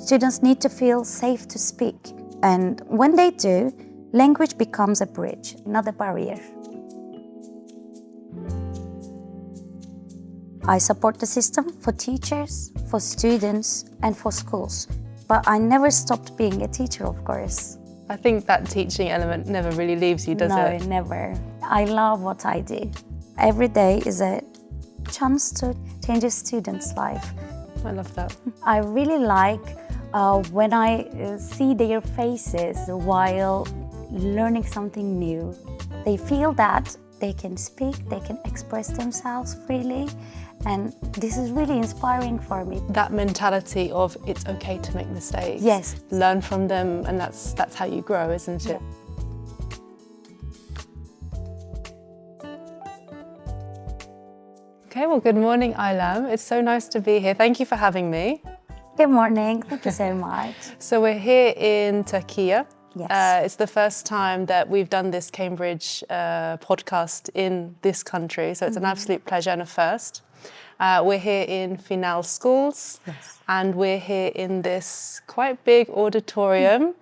Students need to feel safe to speak. And when they do, language becomes a bridge, not a barrier. I support the system for teachers, for students, and for schools. But I never stopped being a teacher, of course. I think that teaching element never really leaves you, does it? No, never. I love what I do. Every day is a chance to change a student's life. I love that. I really like when I see their faces while learning something new. They feel that they can speak, they can express themselves freely, and this is really inspiring for me. That mentality of it's okay to make mistakes. Yes. Learn from them, and that's how you grow, isn't it? Okay, well, good morning, Eylem. It's so nice to be here. Thank you for having me. Good morning. Thank you so much. So we're here in Turkey. Yes. It's the first time that we've done this Cambridge podcast in this country, so it's an absolute pleasure and a first. We're here in Final Schools, Yes. and we're here in this quite big auditorium.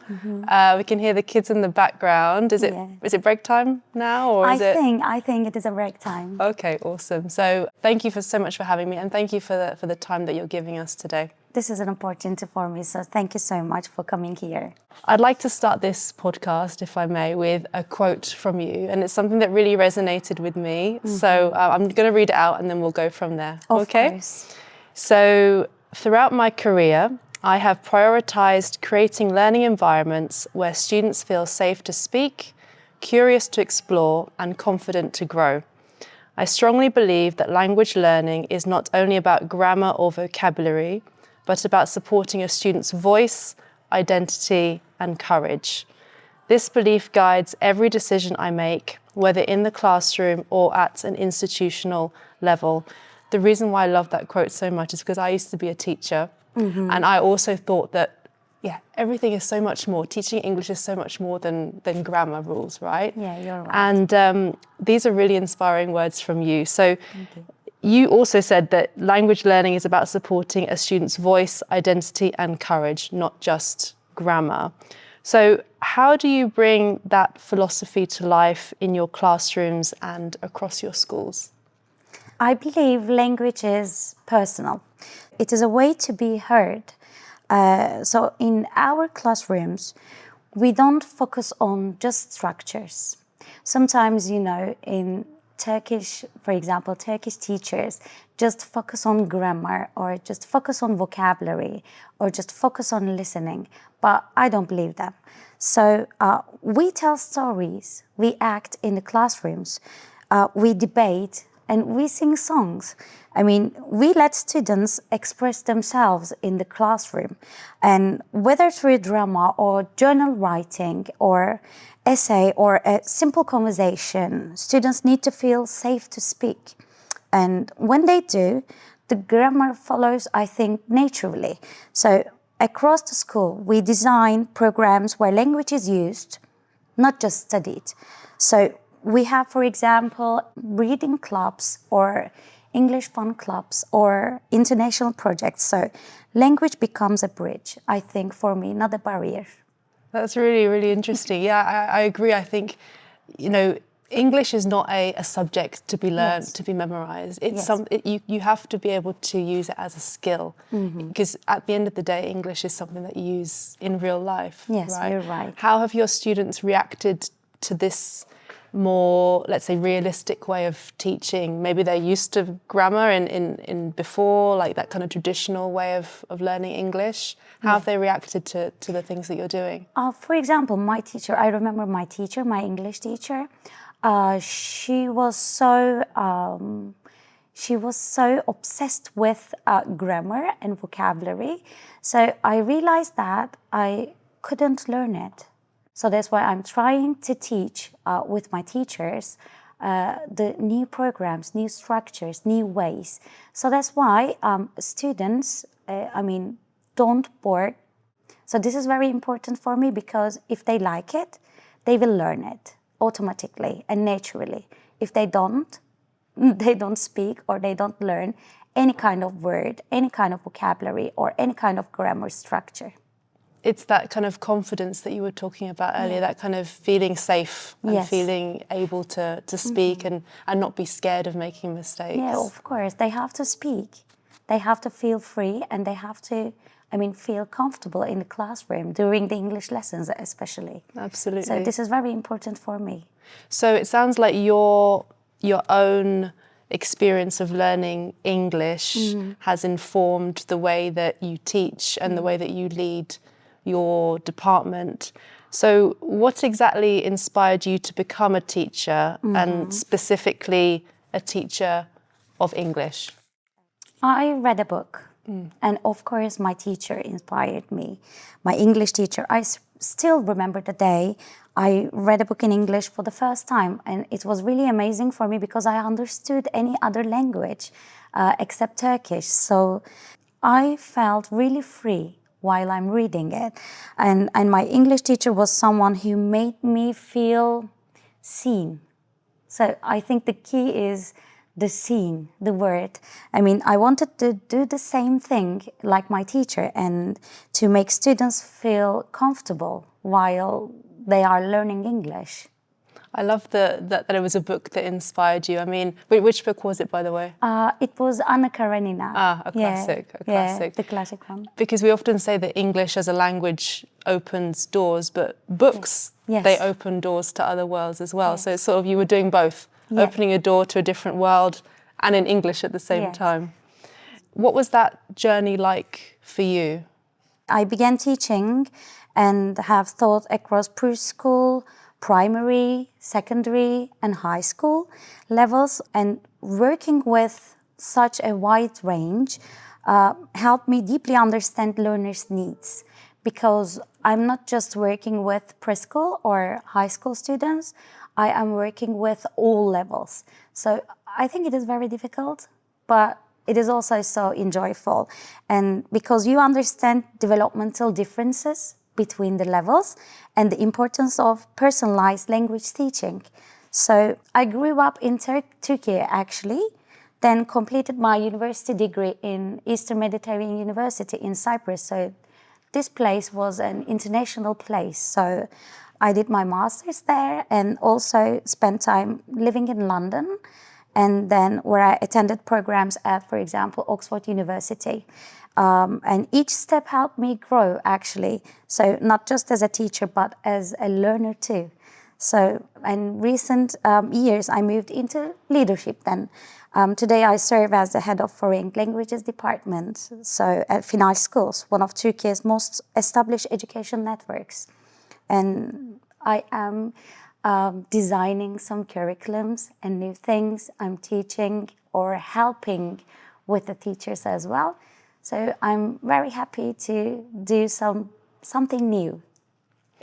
We can hear the kids in the background. Is it break time now, or is it? I think it is a break time. Okay, awesome. So thank you so much for having me, and thank you for the time that you're giving us today. This is an opportunity for me, so thank you so much for coming here. I'd like to start this podcast, if I may, with a quote from you, and it's something that really resonated with me. So I'm going to read it out and then we'll go from there. Of okay? course. So, throughout my career, I have prioritized creating learning environments where students feel safe to speak, curious to explore, and confident to grow. I strongly believe that language learning is not only about grammar or vocabulary, but about supporting a student's voice, identity, and courage. This belief guides every decision I make, whether in the classroom or at an institutional level. The reason why I love that quote so much is because I used to be a teacher, and I also thought that, everything is so much more. Teaching English is so much more than grammar rules, right? Yeah, you're right. And these are really inspiring words from you. So you also said that language learning is about supporting a student's voice, identity, and courage, not just grammar. So how do you bring that philosophy to life in your classrooms and across your schools? I believe language is personal. It is a way to be heard. So in our classrooms, we don't focus on just structures. Sometimes, in Turkish, for example, Turkish teachers just focus on grammar or just focus on vocabulary or just focus on listening. But I don't believe that. So we tell stories, we act in the classrooms, we debate, and we sing songs. I mean, we let students express themselves in the classroom. And whether through drama or journal writing or essay or a simple conversation, students need to feel safe to speak. And when they do, the grammar follows, I think, naturally. So across the school, we design programs where language is used, not just studied. So we have, for example, reading clubs or English fun clubs or international projects. So language becomes a bridge, I think, for me, not a barrier. That's really, really interesting. Yeah, I agree. I think, English is not a subject to be learned, to be memorized. It's you have to be able to use it as a skill, because at the end of the day, English is something that you use in real life. Yes, right? You're right. How have your students reacted to this more, let's say, realistic way of teaching? Maybe they're used to grammar in before, like that kind of traditional way of learning English. How have they reacted to the things that you're doing? For example, my teacher, I remember my teacher, my English teacher, she was so obsessed with grammar and vocabulary. So I realized that I couldn't learn it. So that's why I'm trying to teach with my teachers the new programs, new structures, new ways. So that's why students, don't board. So this is very important for me, because if they like it, they will learn it automatically and naturally. If they don't speak or they don't learn, any kind of word, any kind of vocabulary, or any kind of grammar structure. It's that kind of confidence that you were talking about earlier, that kind of feeling safe and Yes. feeling able to speak and not be scared of making mistakes. Yeah, of course. They have to speak. They have to feel free, and they have to, feel comfortable in the classroom during the English lessons especially. Absolutely. So this is very important for me. So it sounds like your own experience of learning English has informed the way that you teach and the way that you lead your department. So what exactly inspired you to become a teacher and specifically a teacher of English? I read a book, and of course my teacher inspired me. My English teacher, I still remember the day I read a book in English for the first time, and it was really amazing for me because I understood any other language except Turkish. So I felt really free while I'm reading it. And my English teacher was someone who made me feel seen. So I think the key is the seen, the word. I wanted to do the same thing like my teacher and to make students feel comfortable while they are learning English. I love that it was a book that inspired you. Which book was it, by the way? It was Anna Karenina. A classic, a classic. Yeah, the classic one. Because we often say that English as a language opens doors, but books, Yes. they open doors to other worlds as well. Yes. So it's sort of, you were doing both, opening a door to a different world and in English at the same time. What was that journey like for you? I began teaching and have taught across preschool, primary, secondary, and high school levels. And working with such a wide range helped me deeply understand learners' needs, because I'm not just working with preschool or high school students, I am working with all levels. So I think it is very difficult, but it is also so enjoyable. And because you understand developmental differences between the levels and the importance of personalized language teaching. So I grew up in Turkey actually, then completed my university degree in Eastern Mediterranean University in Cyprus. So this place was an international place. So I did my master's there and also spent time living in London, and then where I attended programs at, for example, Oxford University. And each step helped me grow, actually. So not just as a teacher, but as a learner too. So in recent years, I moved into leadership then. Today, I serve as the head of Foreign Languages Department, so at Final Schools, one of Turkey's most established education networks. And I am designing some curriculums and new things. I'm teaching or helping with the teachers as well. So I'm very happy to do something new.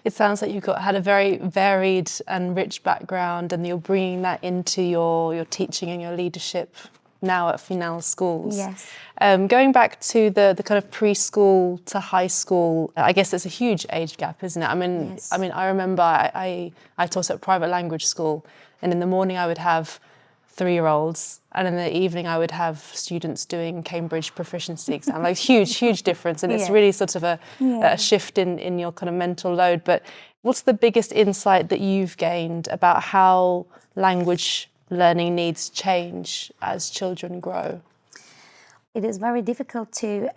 It sounds like had a very varied and rich background, and you're bringing that into your teaching and your leadership now at Final Schools. Yes. Going back to the kind of preschool to high school, I guess there's a huge age gap, isn't it? Yes. I remember I taught at a private language school, and in the morning I would have 3-year-olds, and in the evening I would have students doing Cambridge proficiency exam. Like huge difference, and it's really sort of a shift in your kind of mental load. But what's the biggest insight that you've gained about how language learning needs change as children grow? It is very difficult to,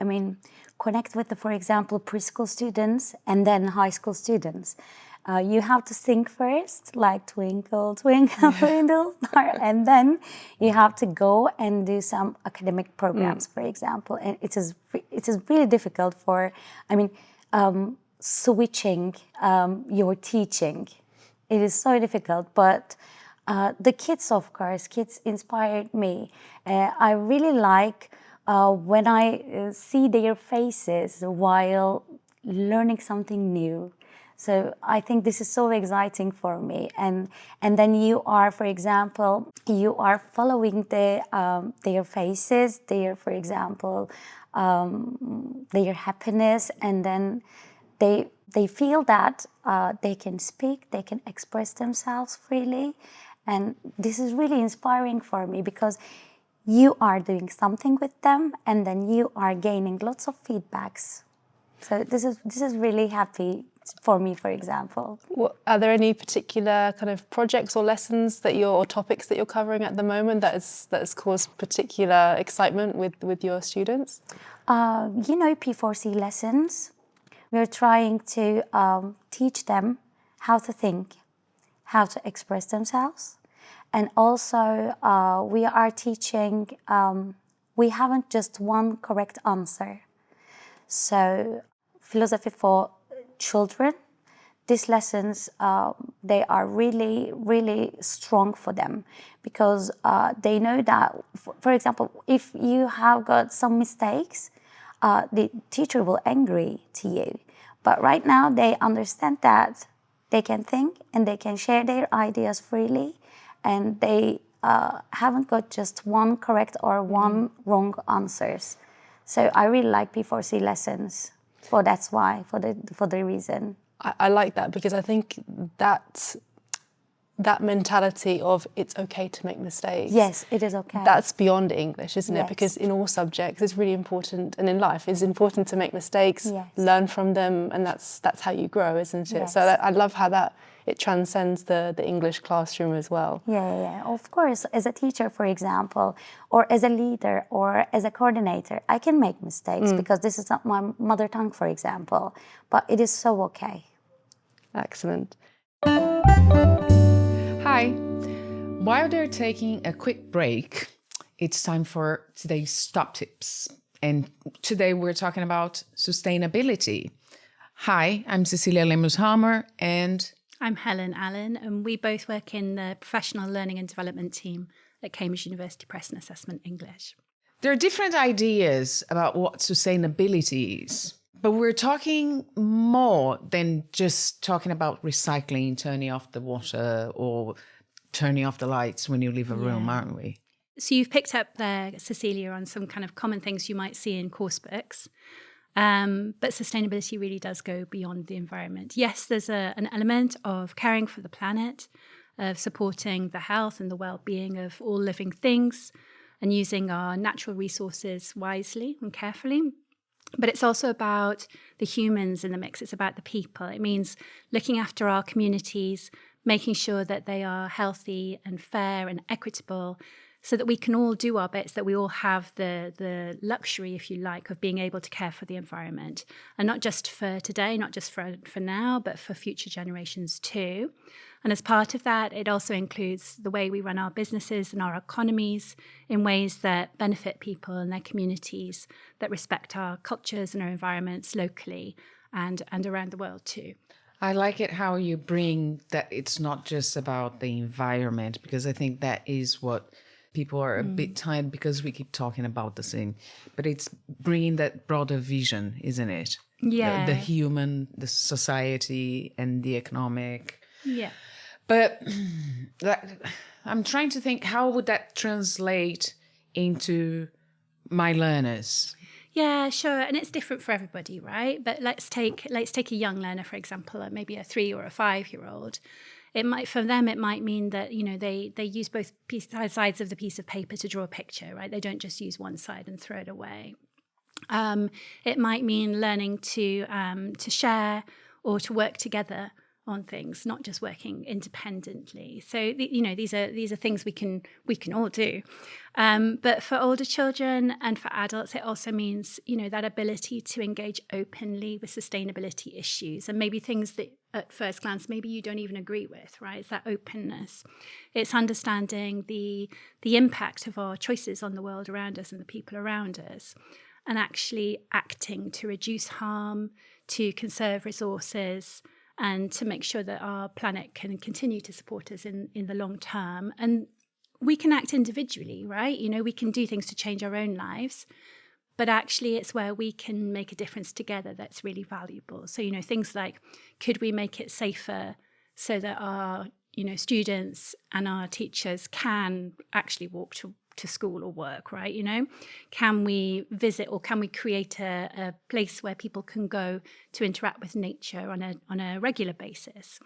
connect with for example, preschool students and then high school students. You have to think first, like twinkle, twinkle, little star, and then you have to go and do some academic programs, for example. And it is really difficult for, switching your teaching. It is so difficult, but the kids, of course, kids inspired me. I really like when I see their faces while learning something new. So I think this is so exciting for me. And then you are, for example, you are following their faces, for example, their happiness, and then they feel that they can speak, they can express themselves freely. And this is really inspiring for me, because you are doing something with them, and then you are gaining lots of feedbacks. So this is really happy for me, for example. Are there any particular kind of projects or lessons that or topics that you're covering at the moment that has caused particular excitement with your students? P4C lessons. We're trying to teach them how to think, how to express themselves. And also we are teaching, we haven't just one correct answer. So philosophy for children, these lessons, they are really, really strong for them because they know that, for example, if you have got some mistakes, the teacher will angry to you. But right now they understand that they can think and they can share their ideas freely, and they haven't got just one correct or one wrong answers. So I really like P4C lessons. For the reason. I like that because I think that mentality of it's okay to make mistakes. Yes, it is okay. That's beyond English, isn't it? Yes. Because in all subjects, it's really important, and in life, it's important to make mistakes, Yes. learn from them, and that's how you grow, isn't it? Yes. So I love how it transcends the English classroom as well. Yeah. Of course, as a teacher, for example, or as a leader, or as a coordinator, I can make mistakes because this is not my mother tongue, for example. But it is so okay. Excellent. Hi. While they're taking a quick break, it's time for today's top tips. And today we're talking about sustainability. Hi, I'm Cecilia Lemus-Hamer, and I'm Helen Allen, and we both work in the Professional Learning and Development team at Cambridge University Press and Assessment English. there are different ideas about what sustainability is. But we're talking more than just talking about recycling, turning off the water or turning off the lights when you leave a room, aren't we? So you've picked up there, Cecilia, on some kind of common things you might see in course books. But sustainability really does go beyond the environment. Yes, there's an element of caring for the planet, of supporting the health and the well-being of all living things, and using our natural resources wisely and carefully. But it's also about the humans in the mix. It's about the people. It means looking after our communities, making sure that they are healthy and fair and equitable, so that we can all do our bits, that we all have the luxury, if you like, of being able to care for the environment. And not just for today, not just for now, but for future generations too. And as part of that, it also includes the way we run our businesses and our economies in ways that benefit people and their communities, that respect our cultures and our environments locally and around the world too. I like it how you bring that it's not just about the environment, because I think that is what people are a bit tired, because we keep talking about the same. But it's bringing that broader vision, isn't it? Yeah. The human, the society, and the economic. Yeah. But I'm trying to think, how would that translate into my learners? Yeah, sure. And it's different for everybody, right? But let's take a young learner, for example, maybe a 3 or a 5-year-old. For them, it might mean that, they use both sides of the piece of paper to draw a picture, right? They don't just use one side and throw it away. It might mean learning to share or to work together on things, not just working independently. So these are things we can all do. But for older children and for adults, it also means that ability to engage openly with sustainability issues, and maybe things that at first glance maybe you don't even agree with. Right? It's that openness. It's understanding the impact of our choices on the world around us and the people around us, and actually acting to reduce harm, to conserve resources, and to make sure that our planet can continue to support us in the long term. And we can act individually, right? We can do things to change our own lives, but actually it's where we can make a difference together that's really valuable. So, things like, could we make it safer so that our, students and our teachers can actually walk to school or work, right? Can we visit, or can we create a place where people can go to interact with nature on a regular basis?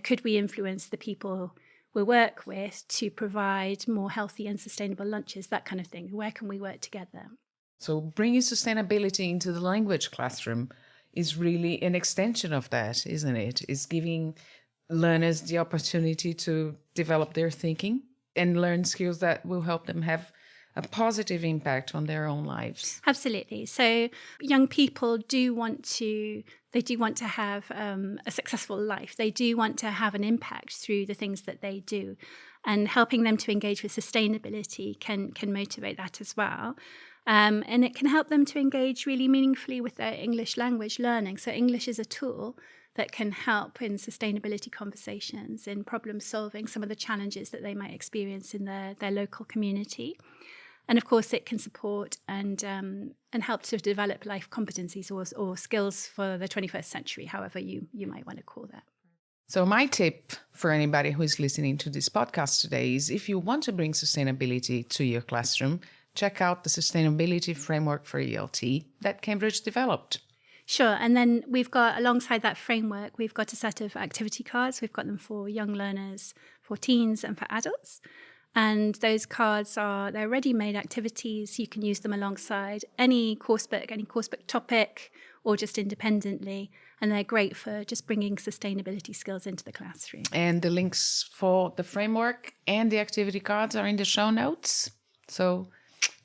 Could we influence the people we work with to provide more healthy and sustainable lunches, that kind of thing. Where can we work together? So bringing sustainability into the language classroom is really an extension of that, isn't it? It's giving learners the opportunity to develop their thinking and learn skills that will help them have a positive impact on their own lives. Absolutely. So young people do want to have a successful life. They do want to have an impact through the things that they do, and helping them to engage with sustainability can motivate that as well. And it can help them to engage really meaningfully with their English language learning. So English is a tool that can help in sustainability conversations, in problem solving some of the challenges that they might experience in their local community. And of course, it can support and help to develop life competencies or skills for the 21st century, however you might want to call that. So my tip for anybody who is listening to this podcast today is, if you want to bring sustainability to your classroom, check out the Sustainability Framework for ELT that Cambridge developed. Sure. And then we've got, alongside that framework, we've got a set of activity cards. We've got them for young learners, for teens and for adults. And those cards they're ready-made activities. You can use them alongside any coursebook topic, or just independently. And they're great for just bringing sustainability skills into the classroom. And the links for the framework and the activity cards are in the show notes. So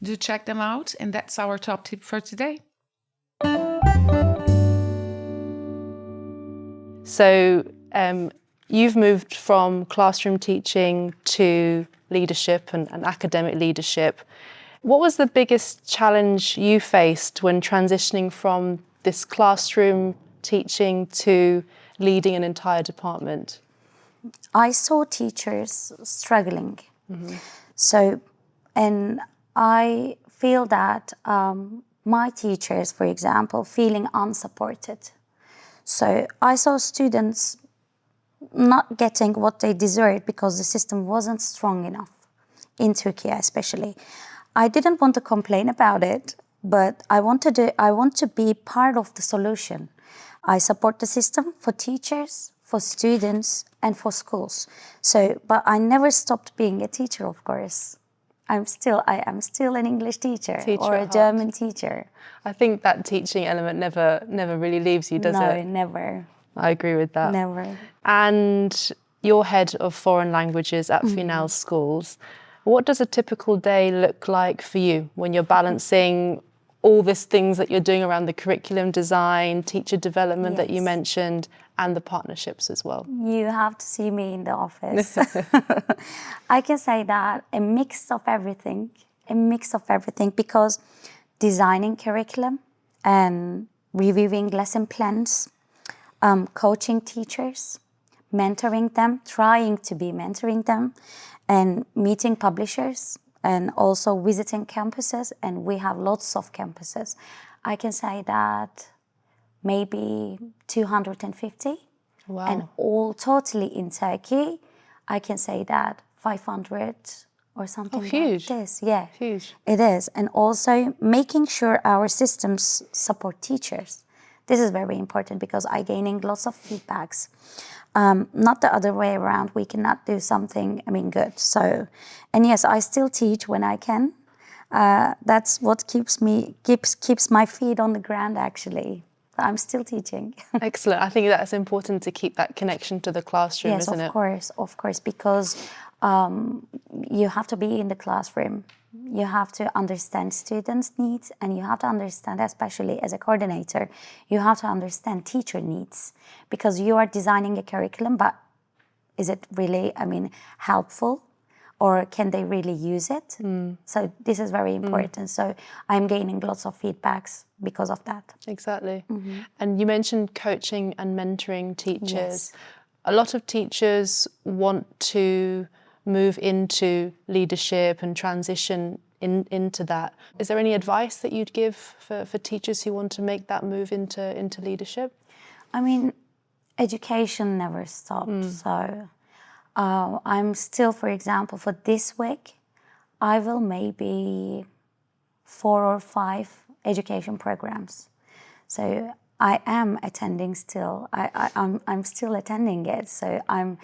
do check them out. And that's our top tip for today. So you've moved from classroom teaching to leadership and academic leadership. What was the biggest challenge you faced when transitioning from this classroom teaching to leading an entire department? I saw teachers struggling. So, and I feel that my teachers, for example, feeling unsupported. So I saw students not getting what they deserved because the system wasn't strong enough, in Turkey especially. I didn't want to complain about it, but I want to be part of the solution. I support the system for teachers, for students, and for schools. So, but I never stopped being a teacher, of course. I am still an English teacher or a German teacher. I think that teaching element never really leaves you, does it? No, never. I agree with that. Never. And you're head of foreign languages at Finale Schools. What does a typical day look like for you when you're balancing all these things that you're doing around the curriculum design, teacher development that you mentioned, and the partnerships as well? You have to see me in the office. I can say that a mix of everything, because designing curriculum and reviewing lesson plans, coaching teachers, mentoring them, trying to be mentoring them, and meeting publishers, and also visiting campuses, and we have lots of campuses. I can say that maybe 250. Wow. And all totally in Turkey, I can say that 500 or something huge. like this. Yeah, Huge. it is. And also making sure our systems support teachers. This is very important because I'm gaining lots of feedbacks. Not the other way around. We cannot do something, good. So, and yes, I still teach when I can. That's what keeps my feet on the ground, actually. I'm still teaching. Excellent. I think that's important to keep that connection to the classroom, isn't it? Yes, of course, because you have to be in the classroom. You have to understand students' needs, and you have to understand, especially as a coordinator, you have to understand teacher needs, because you are designing a curriculum, but is it really, helpful? Or can they really use it? So this is very important. So I'm gaining lots of feedbacks because of that. Exactly. And you mentioned coaching and mentoring teachers. Yes. A lot of teachers want to move into leadership and transition into that. Is there any advice that you'd give for teachers who want to make that move into leadership? Education never stops. So I'm still, for example, for this week, I will maybe 4 or 5 education programs. So I am attending still. I'm still attending it. So I'm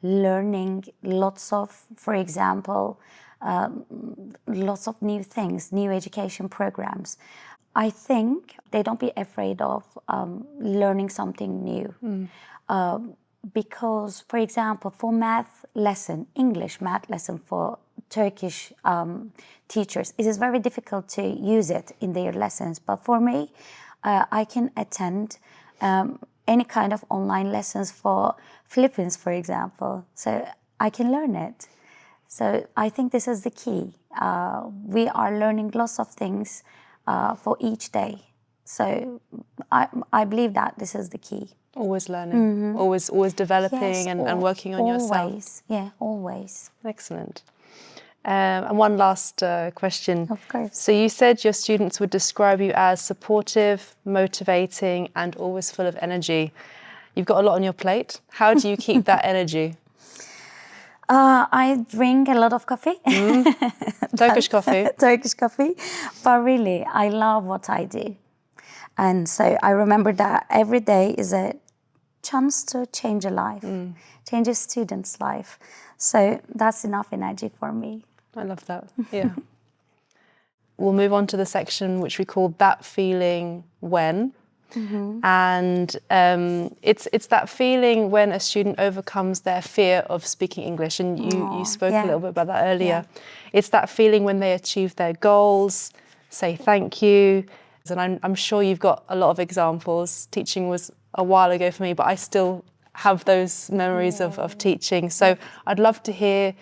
learning lots of, for example, lots of new things, new education programs. I think they don't be afraid of learning something new. Because, for example, for math lesson, English math lesson for Turkish teachers, it is very difficult to use it in their lessons. But for me, I can attend any kind of online lessons for Philippines, for example. So I can learn it. So I think this is the key. We are learning lots of things for each day. So I believe that this is the key. Always learning, always developing and working on yourself. Always, yeah, always. Excellent. And one last question. Of course. So you said your students would describe you as supportive, motivating, and always full of energy. You've got a lot on your plate. How do you keep that energy? I drink a lot of coffee. Turkish coffee. Turkish coffee. But really, I love what I do. And so I remember that every day is a chance to change a life, change a student's life. So that's enough energy for me. I love that, yeah. We'll move on to the section which we call That Feeling When. And it's that feeling when a student overcomes their fear of speaking English. And you spoke a little bit about that earlier. Yeah. It's that feeling when they achieve their goals, say thank you. And I'm sure you've got a lot of examples. Teaching was a while ago for me, but I still have those memories of teaching. So I'd love to hear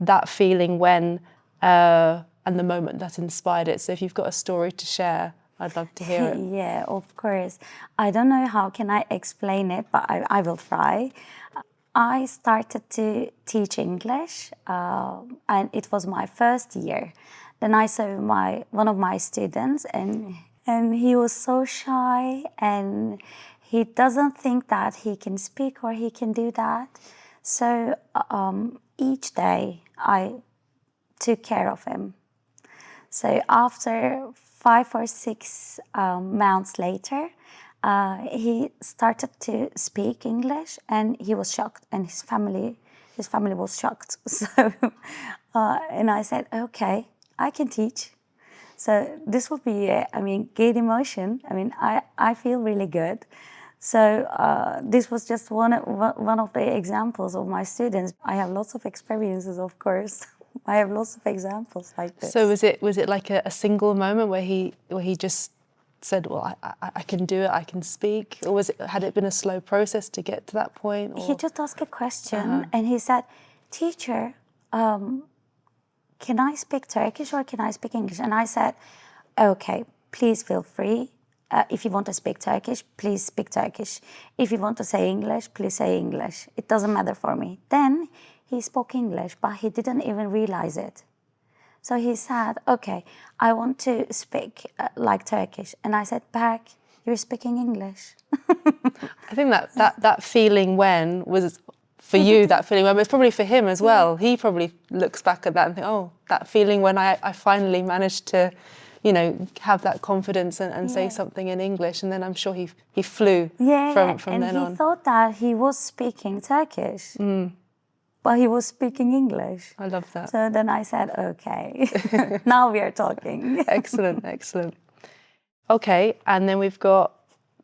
that feeling when and the moment that inspired it. So if you've got a story to share, I'd love to hear it. Yeah, of course. I don't know how can I explain it, but I will try. I started to teach English, and it was my first year. Then I saw one of my students, and he was so shy, and he doesn't think that he can speak or he can do that. So each day I took care of him. So after 5 or 6 months later, he started to speak English, and he was shocked, and his family was shocked. So, and I said, okay, I can teach. So this will be, good emotion. I feel really good. So this was just one of the examples of my students. I have lots of experiences, of course. I have lots of examples like this. So was it like a single moment where he just said, well, I can do it, I can speak? Or had it been a slow process to get to that point? Or? He just asked a question, and he said, teacher, can I speak Turkish or can I speak English? And I said, okay, please feel free. If you want to speak Turkish, please speak Turkish. If you want to say English, please say English. It doesn't matter for me. Then he spoke English, but he didn't even realize it. So he said, okay, I want to speak like Turkish. And I said, Berk, you're speaking English. I think that feeling when was, for you, that feeling when, but it's probably for him as well. He probably looks back at that and thinks, oh, that feeling when I finally managed to, have that confidence and say something in English. And then I'm sure he flew from then on. And he thought that he was speaking Turkish. But he was speaking English. I love that. So then I said, okay, now we are talking. Excellent, excellent. Okay, and then we've got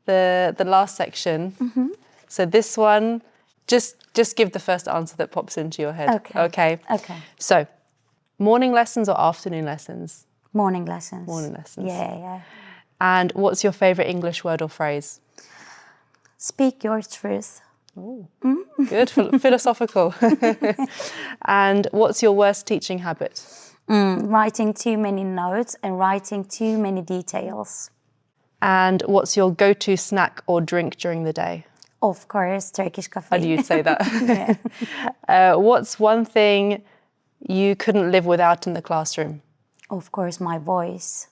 the last section. So this one, just give the first answer that pops into your head. Okay. So, morning lessons or afternoon lessons? Morning lessons. Morning lessons. Yeah. And what's your favourite English word or phrase? Speak your truth. Oh, good, philosophical. And what's your worst teaching habit? Writing too many notes and writing too many details. And what's your go-to snack or drink during the day? Of course, Turkish coffee. I knew you'd say that. Yeah. What's one thing you couldn't live without in the classroom? Of course, my voice.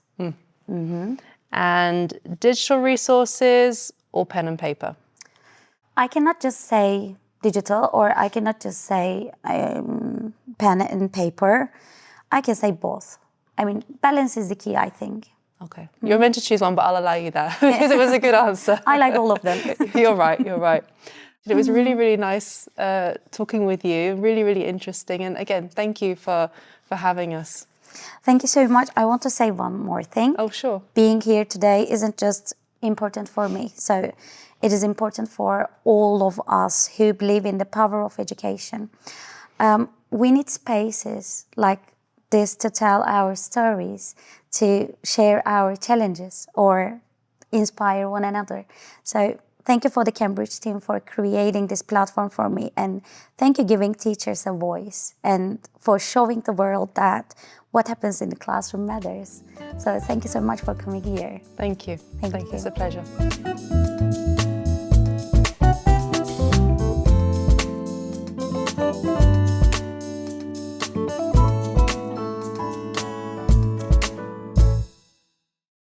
And digital resources or pen and paper? I cannot just say digital, or I cannot just say pen and paper. I can say both. Balance is the key, I think. Okay. You're meant to choose one, but I'll allow you that because it was a good answer. I like all of them. You're right. It was really, really nice talking with you. Really, really interesting. And again, thank you for having us. Thank you so much. I want to say one more thing. Oh, sure. Being here today isn't just important for me. So it is important for all of us who believe in the power of education. We need spaces like this to tell our stories, to share our challenges or inspire one another. So thank you for the Cambridge team for creating this platform for me, and thank you giving teachers a voice and for showing the world that what happens in the classroom matters. So thank you so much for coming here. Thank you. Thank you. It's a pleasure.